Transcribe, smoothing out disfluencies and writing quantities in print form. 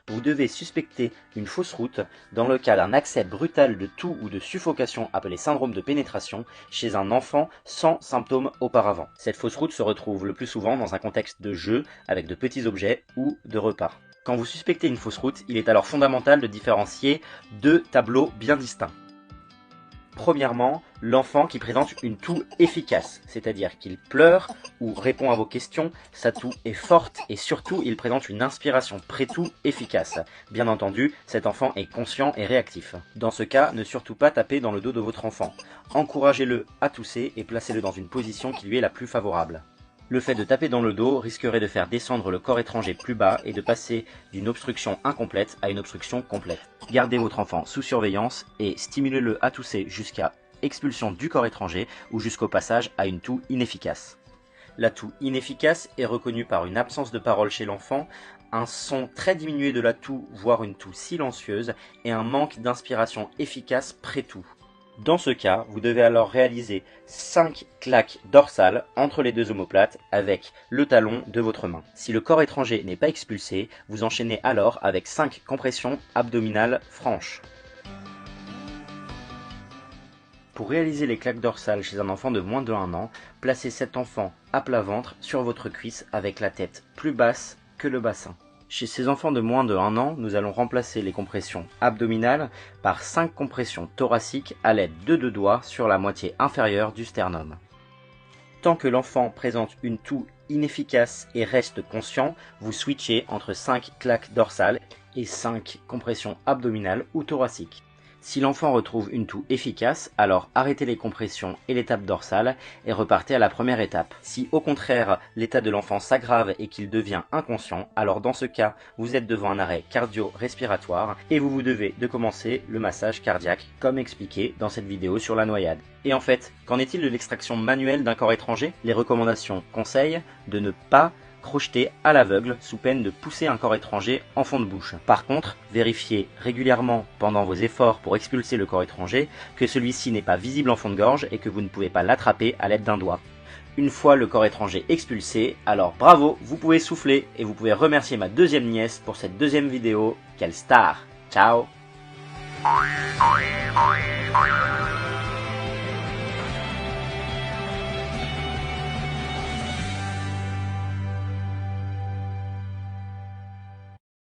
Vous devez suspecter une fausse route dans le cas d'un accès brutal de toux ou de suffocation appelé syndrome de pénétration chez un enfant sans symptômes auparavant. Cette fausse route se retrouve le plus souvent dans un contexte de jeu avec de petits objets ou de repas. Quand vous suspectez une fausse route, il est alors fondamental de différencier deux tableaux bien distincts. Premièrement, l'enfant qui présente une toux efficace, c'est-à-dire qu'il pleure ou répond à vos questions, sa toux est forte et surtout il présente une inspiration pré-toux efficace. Bien entendu, cet enfant est conscient et réactif. Dans ce cas, ne surtout pas taper dans le dos de votre enfant. Encouragez-le à tousser et placez-le dans une position qui lui est la plus favorable. Le fait de taper dans le dos risquerait de faire descendre le corps étranger plus bas et de passer d'une obstruction incomplète à une obstruction complète. Gardez votre enfant sous surveillance et stimulez-le à tousser jusqu'à expulsion du corps étranger ou jusqu'au passage à une toux inefficace. La toux inefficace est reconnue par une absence de parole chez l'enfant, un son très diminué de la toux, voire une toux silencieuse, et un manque d'inspiration efficace pré-toux. Dans ce cas, vous devez alors réaliser 5 claques dorsales entre les deux omoplates avec le talon de votre main. Si le corps étranger n'est pas expulsé, vous enchaînez alors avec 5 compressions abdominales franches. Pour réaliser les claques dorsales chez un enfant de moins de 1 an, placez cet enfant à plat ventre sur votre cuisse avec la tête plus basse que le bassin. Chez ces enfants de moins de 1 an, nous allons remplacer les compressions abdominales par 5 compressions thoraciques à l'aide de 2 doigts sur la moitié inférieure du sternum. Tant que l'enfant présente une toux inefficace et reste conscient, vous switchez entre 5 claques dorsales et 5 compressions abdominales ou thoraciques. Si l'enfant retrouve une toux efficace, alors arrêtez les compressions et l'étape dorsale et repartez à la première étape. Si au contraire l'état de l'enfant s'aggrave et qu'il devient inconscient, alors dans ce cas vous êtes devant un arrêt cardio-respiratoire et vous devez de commencer le massage cardiaque comme expliqué dans cette vidéo sur la noyade. Et en fait, qu'en est-il de l'extraction manuelle d'un corps étranger? Les recommandations conseillent de ne pas crocheter à l'aveugle sous peine de pousser un corps étranger en fond de bouche. Par contre, vérifiez régulièrement pendant vos efforts pour expulser le corps étranger que celui-ci n'est pas visible en fond de gorge et que vous ne pouvez pas l'attraper à l'aide d'un doigt. Une fois le corps étranger expulsé, alors bravo, vous pouvez souffler et vous pouvez remercier ma deuxième nièce pour cette deuxième vidéo. Quelle star! Ciao!